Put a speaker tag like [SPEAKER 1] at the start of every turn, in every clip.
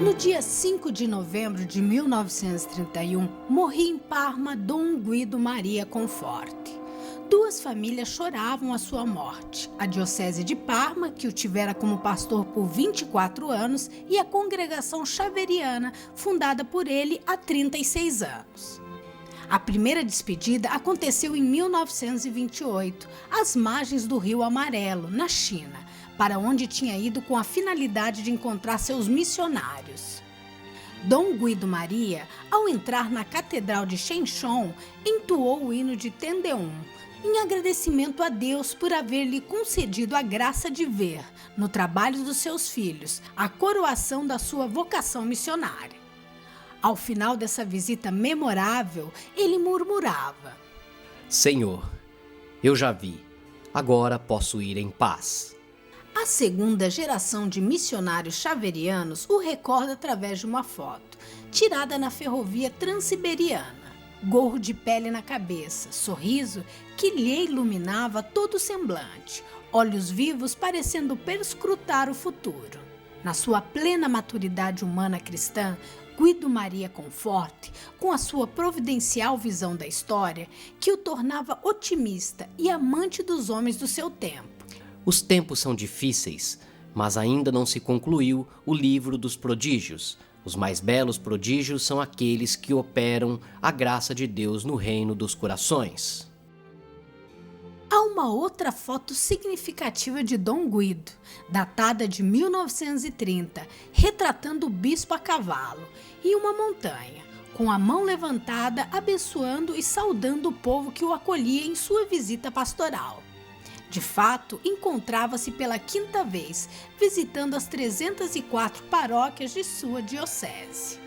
[SPEAKER 1] No dia 5 de novembro de 1931, morria em Parma Dom Guido Maria Conforti. Duas famílias choravam a sua morte: a Diocese de Parma, que o tivera como pastor por 24 anos, e a Congregação Xaveriana, fundada por ele há 36 anos. A primeira despedida aconteceu em 1928, às margens do Rio Amarelo, na China, para onde tinha ido com a finalidade de encontrar seus missionários. Dom Guido Maria, ao entrar na Catedral de Shenzhen, entoou o hino de Tendeum, em agradecimento a Deus por haver-lhe concedido a graça de ver, no trabalho dos seus filhos, a coroação da sua vocação missionária. Ao final dessa visita memorável, ele murmurava:
[SPEAKER 2] Senhor, eu já vi, agora posso ir em paz.
[SPEAKER 1] A segunda geração de missionários xaverianos o recorda através de uma foto, tirada na ferrovia Transiberiana. Gorro de pele na cabeça, sorriso que lhe iluminava todo o semblante, olhos vivos parecendo perscrutar o futuro. Na sua plena maturidade humana cristã, Guido Maria Conforti, com a sua providencial visão da história, que o tornava otimista e amante dos homens do seu tempo.
[SPEAKER 2] Os tempos são difíceis, mas ainda não se concluiu o livro dos prodígios. Os mais belos prodígios são aqueles que operam a graça de Deus no reino dos corações.
[SPEAKER 1] Há uma outra foto significativa de Dom Guido, datada de 1930, retratando o bispo a cavalo e uma montanha, com a mão levantada, abençoando e saudando o povo que o acolhia em sua visita pastoral. De fato, encontrava-se pela quinta vez, visitando as 304 paróquias de sua diocese.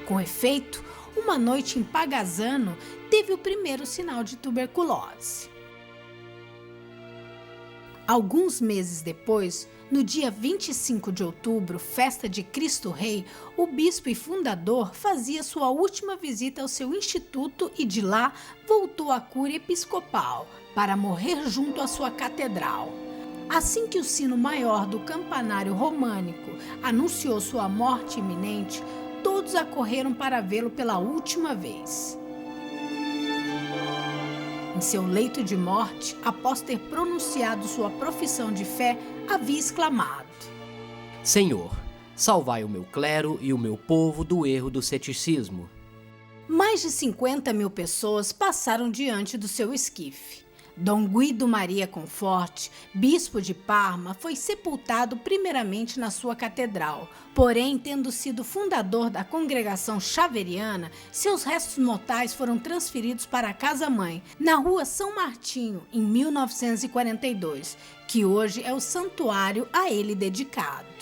[SPEAKER 1] Com efeito, uma noite em Pagazzano teve o primeiro sinal de tuberculose. Alguns meses depois, no dia 25 de outubro, festa de Cristo Rei, o bispo e fundador fazia sua última visita ao seu instituto e de lá voltou à cúria episcopal para morrer junto à sua catedral. Assim que o sino maior do campanário românico anunciou sua morte iminente, todos acorreram para vê-lo pela última vez. Em seu leito de morte, após ter pronunciado sua profissão de fé, havia exclamado:
[SPEAKER 2] Senhor, salvai o meu clero e o meu povo do erro do ceticismo.
[SPEAKER 1] Mais de 50 mil pessoas passaram diante do seu esquife. Dom Guido Maria Conforti, bispo de Parma, foi sepultado primeiramente na sua catedral. Porém, tendo sido fundador da Congregação Xaveriana, seus restos mortais foram transferidos para a casa-mãe, na rua São Martinho, em 1942, que hoje é o santuário a ele dedicado.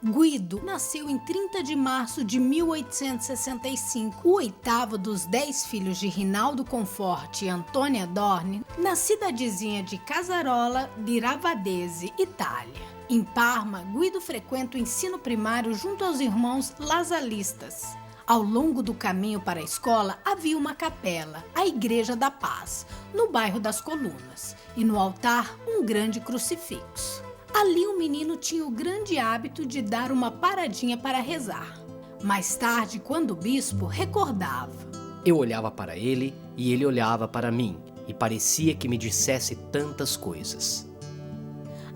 [SPEAKER 1] Guido nasceu em 30 de março de 1865, o oitavo dos 10 filhos de Rinaldo Conforti e Antônia Dorni, na cidadezinha de Casarola di Ravadese, Itália. Em Parma, Guido frequenta o ensino primário junto aos irmãos Lasalistas. Ao longo do caminho para a escola havia uma capela, a Igreja da Paz, no bairro das Colunas, e no altar um grande crucifixo. Ali o menino tinha o grande hábito de dar uma paradinha para rezar. Mais tarde, quando o bispo, recordava:
[SPEAKER 2] Eu olhava para ele e ele olhava para mim, e parecia que me dissesse tantas coisas.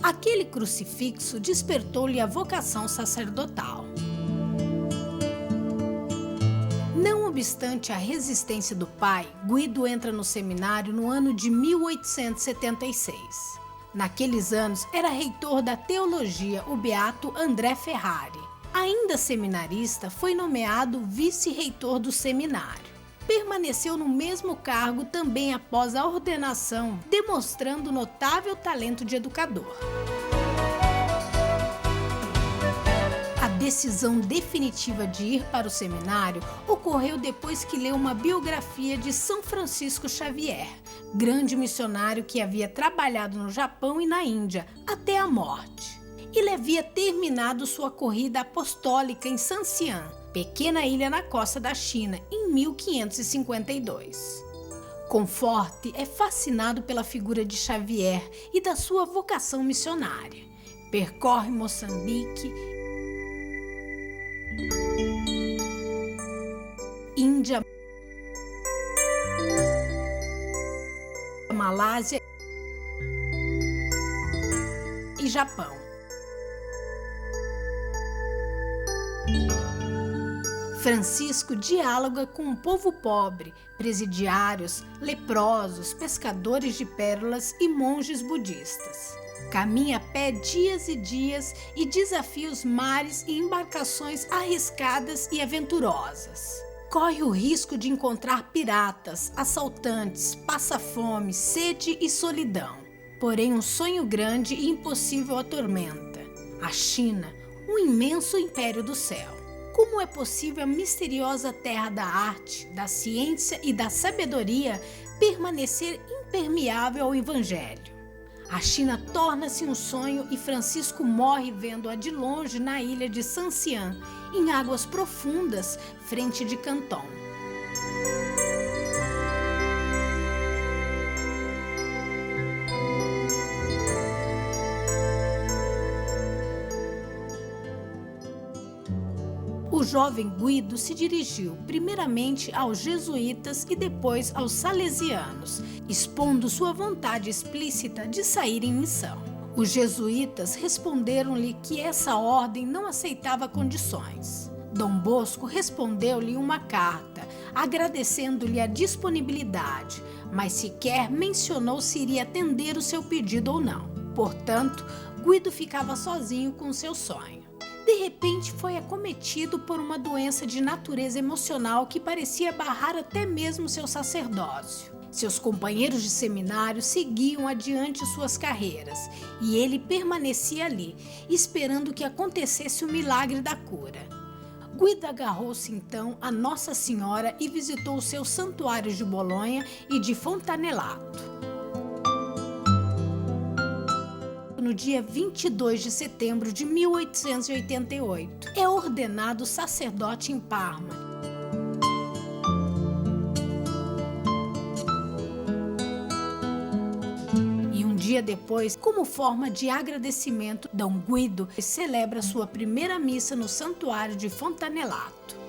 [SPEAKER 1] Aquele crucifixo despertou-lhe a vocação sacerdotal. Não obstante a resistência do pai, Guido entra no seminário no ano de 1876. Naqueles anos, era reitor da teologia o beato André Ferrari. Ainda seminarista, foi nomeado vice-reitor do seminário. Permaneceu no mesmo cargo também após a ordenação, demonstrando notável talento de educador. A decisão definitiva de ir para o seminário ocorreu depois que leu uma biografia de São Francisco Xavier, grande missionário que havia trabalhado no Japão e na Índia até a morte. Ele havia terminado sua corrida apostólica em Sanxian, pequena ilha na costa da China, em 1552. Conforte é fascinado pela figura de Xavier e da sua vocação missionária. Percorre Moçambique, Índia, Malásia e Japão. Francisco dialoga com um povo pobre, presidiários, leprosos, pescadores de pérolas e monges budistas. Caminha a pé dias e dias e desafia os mares e embarcações arriscadas e aventurosas. Corre o risco de encontrar piratas, assaltantes, passa fome, sede e solidão. Porém, um sonho grande e impossível atormenta: a China, um imenso império do céu. Como é possível a misteriosa terra da arte, da ciência e da sabedoria permanecer impermeável ao Evangelho? A China torna-se um sonho e Francisco morre vendo-a de longe na ilha de Sanxian, em águas profundas, frente de Canton. O jovem Guido se dirigiu primeiramente aos jesuítas e depois aos salesianos, expondo sua vontade explícita de sair em missão. Os jesuítas responderam-lhe que essa ordem não aceitava condições. Dom Bosco respondeu-lhe uma carta, agradecendo-lhe a disponibilidade, mas sequer mencionou se iria atender o seu pedido ou não. Portanto, Guido ficava sozinho com seu sonho. De repente foi acometido por uma doença de natureza emocional que parecia barrar até mesmo seu sacerdócio. Seus companheiros de seminário seguiam adiante suas carreiras e ele permanecia ali, esperando que acontecesse o milagre da cura. Guido agarrou-se então a Nossa Senhora e visitou os seus santuários de Bolonha e de Fontanelato. No dia 22 de setembro de 1888, é ordenado sacerdote em Parma. E um dia depois, como forma de agradecimento, Dom Guido celebra sua primeira missa no santuário de Fontanelato.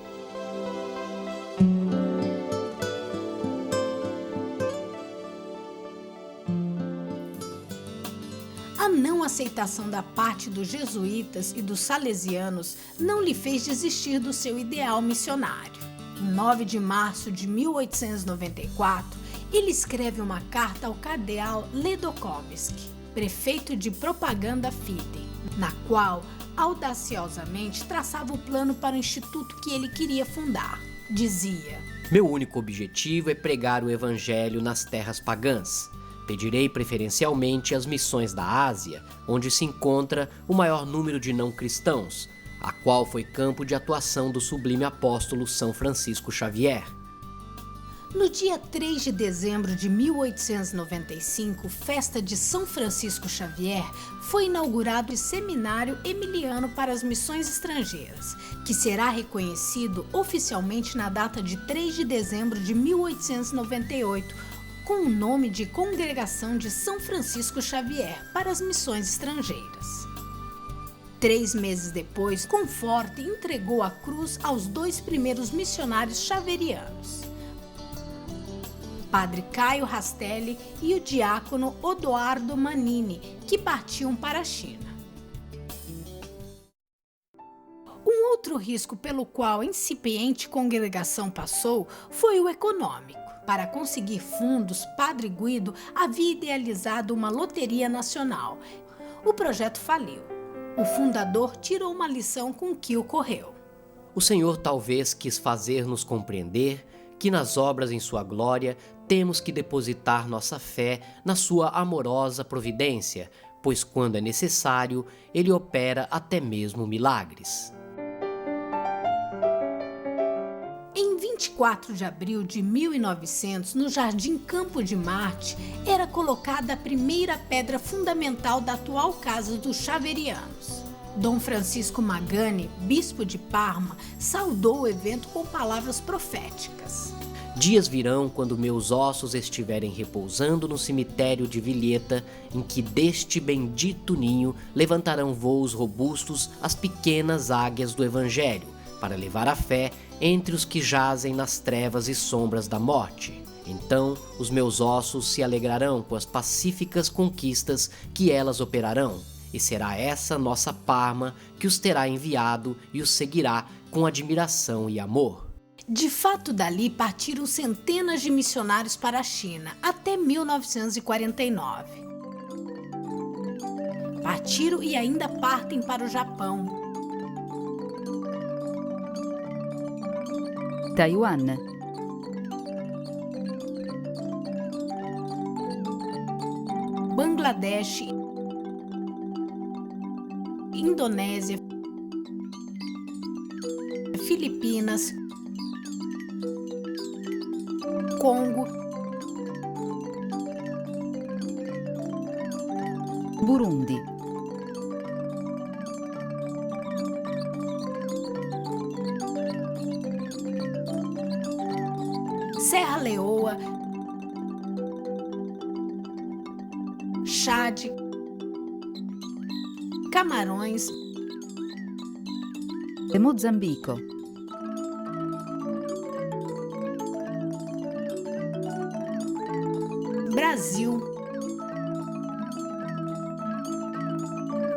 [SPEAKER 1] A não aceitação da parte dos jesuítas e dos salesianos não lhe fez desistir do seu ideal missionário. Em 9 de março de 1894, ele escreve uma carta ao cardeal Ledochowski, prefeito de Propaganda Fidei, na qual audaciosamente traçava o plano para o instituto que ele queria fundar. Dizia:
[SPEAKER 2] Meu único objetivo é pregar o evangelho nas terras pagãs. Pedirei preferencialmente as missões da Ásia, onde se encontra o maior número de não-cristãos, a qual foi campo de atuação do sublime apóstolo São Francisco Xavier.
[SPEAKER 1] No dia 3 de dezembro de 1895, festa de São Francisco Xavier, foi inaugurado o Seminário Emiliano para as Missões Estrangeiras, que será reconhecido oficialmente na data de 3 de dezembro de 1898, com o nome de Congregação de São Francisco Xavier para as Missões Estrangeiras. 3 meses depois, Conforte entregou a cruz aos 2 primeiros missionários xaverianos, Padre Caio Rastelli e o diácono Odoardo Manini, que partiam para a China. Um outro risco pelo qual a incipiente congregação passou foi o econômico. Para conseguir fundos, Padre Guido havia idealizado uma loteria nacional. O projeto faliu. O fundador tirou uma lição com o que ocorreu.
[SPEAKER 2] O Senhor talvez quis fazer-nos compreender que nas obras em sua glória temos que depositar nossa fé na sua amorosa providência, pois quando é necessário, ele opera até mesmo milagres.
[SPEAKER 1] 24 de abril de 1900, no Jardim Campo de Marte, era colocada a primeira pedra fundamental da atual Casa dos Xaverianos. Dom Francisco Magani, bispo de Parma, saudou o evento com palavras proféticas.
[SPEAKER 2] Dias virão quando meus ossos estiverem repousando no cemitério de Villeta, em que deste bendito ninho levantarão voos robustos as pequenas águias do Evangelho, para levar a fé entre os que jazem nas trevas e sombras da morte. Então os meus ossos se alegrarão com as pacíficas conquistas que elas operarão, e será essa nossa Parma que os terá enviado e os seguirá com admiração e amor.
[SPEAKER 1] De fato, dali partiram centenas de missionários para a China, até 1949. Partiram e ainda partem para o Japão.
[SPEAKER 3] Taiwan,
[SPEAKER 1] Bangladesh, Indonésia, Filipinas, Congo,
[SPEAKER 3] Burundi,
[SPEAKER 1] Serra Leoa, Chad, Camarões,
[SPEAKER 3] Mozambico,
[SPEAKER 1] Brasil,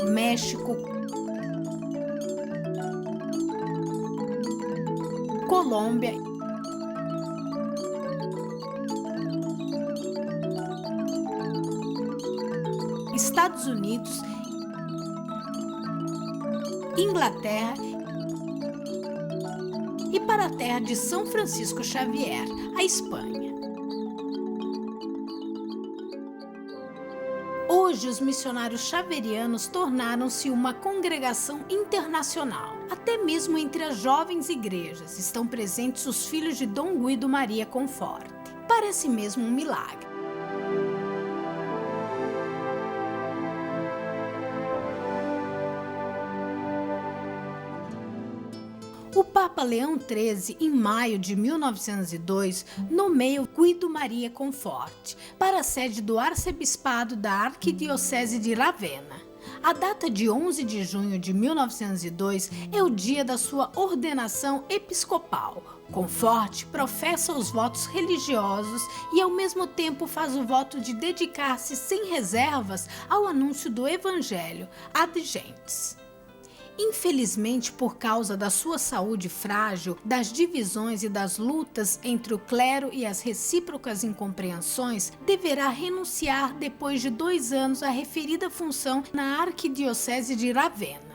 [SPEAKER 1] México, Colômbia, Estados Unidos, Inglaterra e para a terra de São Francisco Xavier, a Espanha. Hoje, os missionários xaverianos tornaram-se uma congregação internacional. Até mesmo entre as jovens igrejas estão presentes os filhos de Dom Guido Maria Conforte. Parece mesmo um milagre. O Papa Leão XIII, em maio de 1902, nomeia o Guido Maria Conforte para a sede do arcebispado da Arquidiocese de Ravenna. A data de 11 de junho de 1902 é o dia da sua ordenação episcopal. Conforte professa os votos religiosos e ao mesmo tempo faz o voto de dedicar-se sem reservas ao anúncio do Evangelho ad gentes. Infelizmente, por causa da sua saúde frágil, das divisões e das lutas entre o clero e as recíprocas incompreensões, deverá renunciar depois de 2 anos à referida função na Arquidiocese de Ravenna.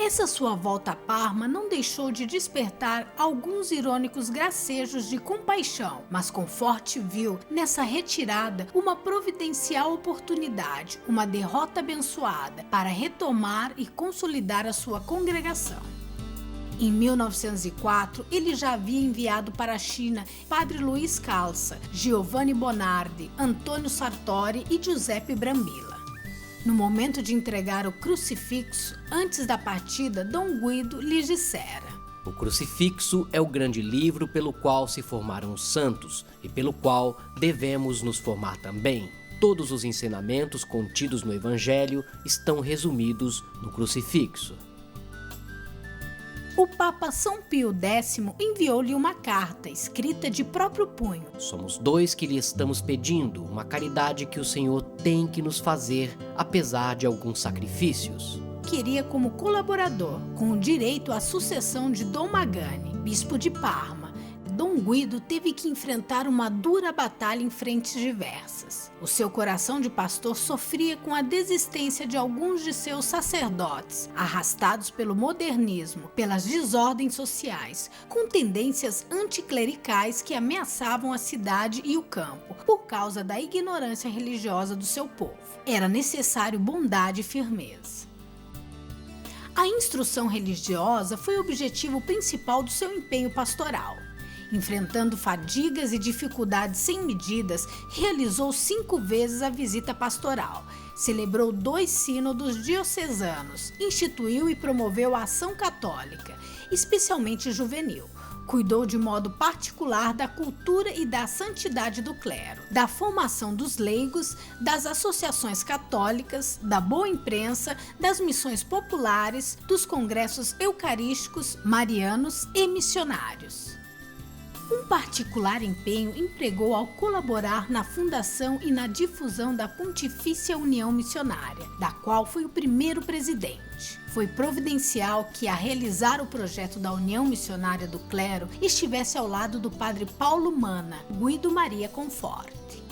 [SPEAKER 1] Essa sua volta a Parma não deixou de despertar alguns irônicos gracejos de compaixão, mas Conforte viu nessa retirada uma providencial oportunidade, uma derrota abençoada, para retomar e consolidar a sua congregação. Em 1904, ele já havia enviado para a China Padre Luiz Calça, Giovanni Bonardi, Antônio Sartori e Giuseppe Brambilla. No momento de entregar o crucifixo, antes da partida, Dom Guido lhes dissera:
[SPEAKER 2] O crucifixo é o grande livro pelo qual se formaram os santos e pelo qual devemos nos formar também. Todos os ensinamentos contidos no Evangelho estão resumidos no crucifixo.
[SPEAKER 1] O Papa São Pio X enviou-lhe uma carta, escrita de próprio punho.
[SPEAKER 2] Somos 2 que lhe estamos pedindo uma caridade que o Senhor tem que nos fazer, apesar de alguns sacrifícios.
[SPEAKER 1] Queria como colaborador, com o direito à sucessão de Dom Magani, bispo de Parma. Dom Guido teve que enfrentar uma dura batalha em frentes diversas. O seu coração de pastor sofria com a desistência de alguns de seus sacerdotes, arrastados pelo modernismo, pelas desordens sociais, com tendências anticlericais que ameaçavam a cidade e o campo, por causa da ignorância religiosa do seu povo. Era necessário bondade e firmeza. A instrução religiosa foi o objetivo principal do seu empenho pastoral. Enfrentando fadigas e dificuldades sem medidas, realizou 5 vezes a visita pastoral, celebrou 2 sínodos diocesanos, instituiu e promoveu a ação católica, especialmente juvenil. Cuidou de modo particular da cultura e da santidade do clero, da formação dos leigos, das associações católicas, da boa imprensa, das missões populares, dos congressos eucarísticos, marianos e missionários. Um particular empenho empregou ao colaborar na fundação e na difusão da Pontifícia União Missionária, da qual foi o primeiro presidente. Foi providencial que, a realizar o projeto da União Missionária do Clero, estivesse ao lado do padre Paulo Mana, Guido Maria Conforte.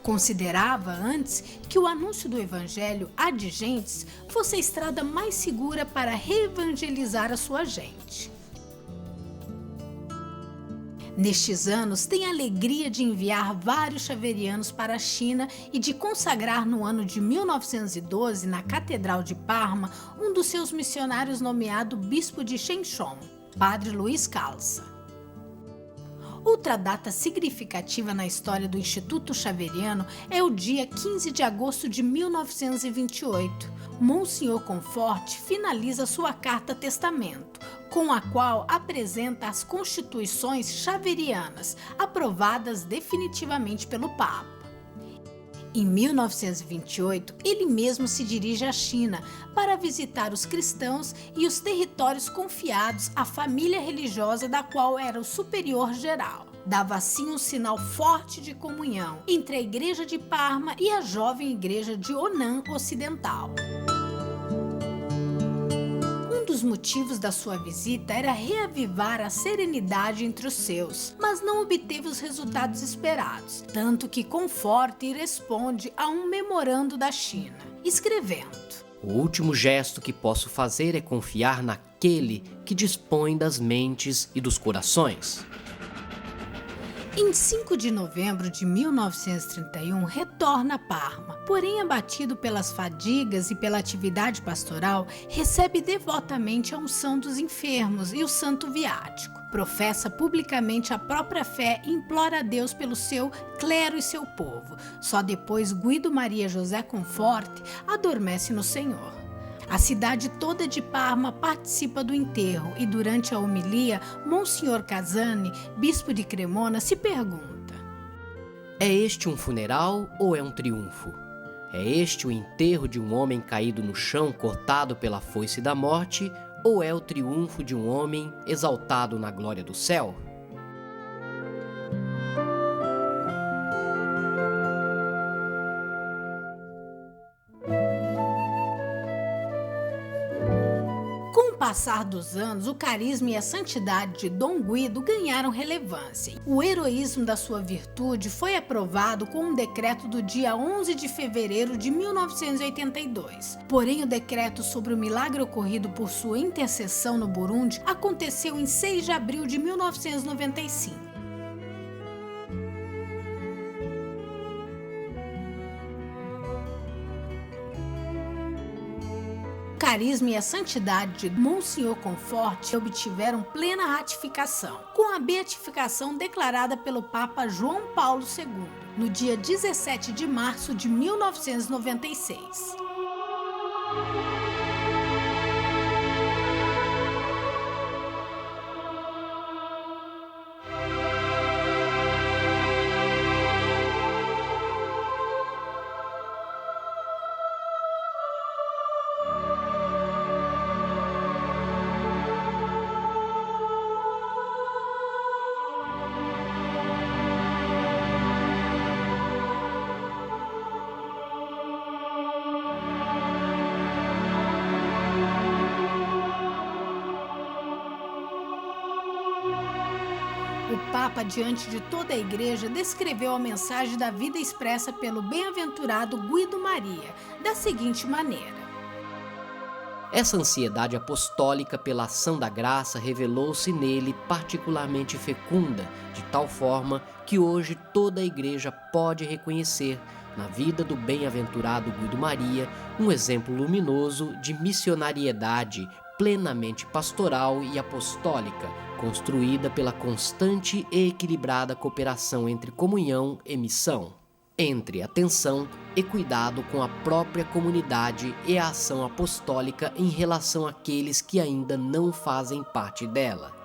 [SPEAKER 1] Considerava antes que o anúncio do Evangelho ad gentes fosse a estrada mais segura para reevangelizar a sua gente. Nestes anos, tem a alegria de enviar vários xaverianos para a China e de consagrar no ano de 1912, na Catedral de Parma, um dos seus missionários nomeado Bispo de Shenzhen, Padre Luiz Calça. Outra data significativa na história do Instituto Xaveriano é o dia 15 de agosto de 1928. Monsenhor Conforte finaliza sua carta testamento, com a qual apresenta as constituições xaverianas, aprovadas definitivamente pelo Papa. Em 1928, ele mesmo se dirige à China para visitar os cristãos e os territórios confiados à família religiosa da qual era o superior geral. Dava assim um sinal forte de comunhão entre a Igreja de Parma e a jovem Igreja de Honan Ocidental. Um dos motivos da sua visita era reavivar a serenidade entre os seus, mas não obteve os resultados esperados, tanto que Conforte responde a um memorando da China, escrevendo:
[SPEAKER 2] O último gesto que posso fazer é confiar naquele que dispõe das mentes e dos corações.
[SPEAKER 1] Em 5 de novembro de 1931, retorna a Parma, porém abatido pelas fadigas e pela atividade pastoral, recebe devotamente a unção dos enfermos e o santo viático. Professa publicamente a própria fé e implora a Deus pelo seu clero e seu povo. Só depois Guido Maria José Conforte adormece no Senhor. A cidade toda de Parma participa do enterro e, durante a homilia, Monsenhor Casani, bispo de Cremona, se pergunta:
[SPEAKER 2] É este um funeral ou é um triunfo? É este o enterro de um homem caído no chão, cortado pela foice da morte, ou é o triunfo de um homem exaltado na glória do céu?
[SPEAKER 1] Com o passar dos anos, o carisma e a santidade de Dom Guido ganharam relevância. O heroísmo da sua virtude foi aprovado com um decreto do dia 11 de fevereiro de 1982. Porém, o decreto sobre o milagre ocorrido por sua intercessão no Burundi aconteceu em 6 de abril de 1995. O carisma e a santidade de Monsenhor Conforte obtiveram plena ratificação, com a beatificação declarada pelo Papa João Paulo II, no dia 17 de março de 1996. O Papa, diante de toda a Igreja, descreveu a mensagem da vida expressa pelo bem-aventurado Guido Maria, da seguinte maneira:
[SPEAKER 2] Essa ansiedade apostólica pela ação da graça revelou-se nele particularmente fecunda, de tal forma que hoje toda a Igreja pode reconhecer na vida do bem-aventurado Guido Maria um exemplo luminoso de missionariedade plenamente pastoral e apostólica, construída pela constante e equilibrada cooperação entre comunhão e missão, entre atenção e cuidado com a própria comunidade e a ação apostólica em relação àqueles que ainda não fazem parte dela.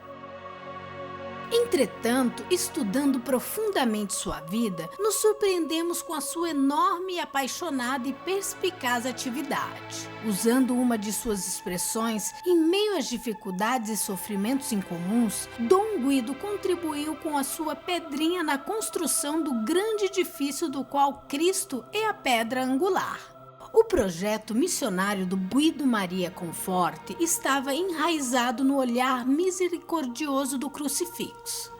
[SPEAKER 1] Entretanto, estudando profundamente sua vida, nos surpreendemos com a sua enorme e apaixonada e perspicaz atividade. Usando uma de suas expressões, em meio às dificuldades e sofrimentos incomuns, Dom Guido contribuiu com a sua pedrinha na construção do grande edifício do qual Cristo é a pedra angular. O projeto missionário do Guido Maria Conforte estava enraizado no olhar misericordioso do crucifixo.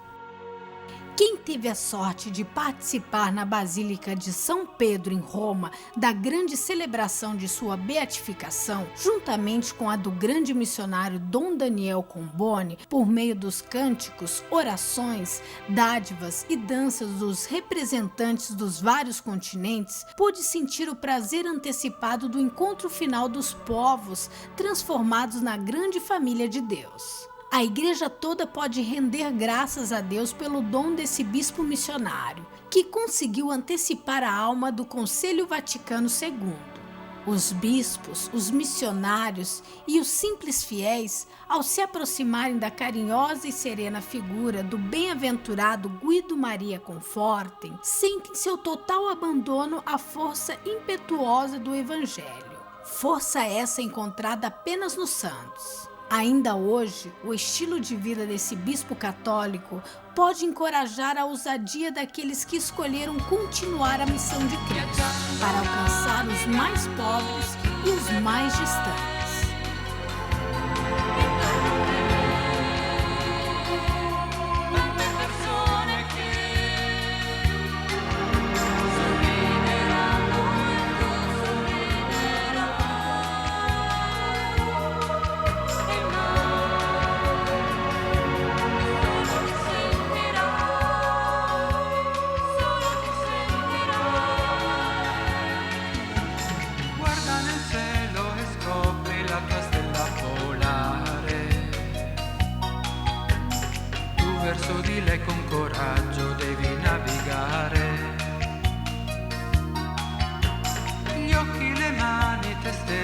[SPEAKER 1] Quem teve a sorte de participar na Basílica de São Pedro, em Roma, da grande celebração de sua beatificação, juntamente com a do grande missionário Dom Daniel Comboni, por meio dos cânticos, orações, dádivas e danças dos representantes dos vários continentes, pôde sentir o prazer antecipado do encontro final dos povos transformados na grande família de Deus. A igreja toda pode render graças a Deus pelo dom desse bispo missionário, que conseguiu antecipar a alma do Conselho Vaticano II. Os bispos, os missionários e os simples fiéis, ao se aproximarem da carinhosa e serena figura do bem-aventurado Guido Maria Conforte, sentem seu total abandono à força impetuosa do Evangelho. Força essa encontrada apenas nos santos. Ainda hoje, o estilo de vida desse bispo católico pode encorajar a ousadia daqueles que escolheram continuar a missão de Cristo para alcançar os mais pobres e os mais distantes.
[SPEAKER 4] Verso di lei con coraggio devi navigare. Gli occhi, le mani, teste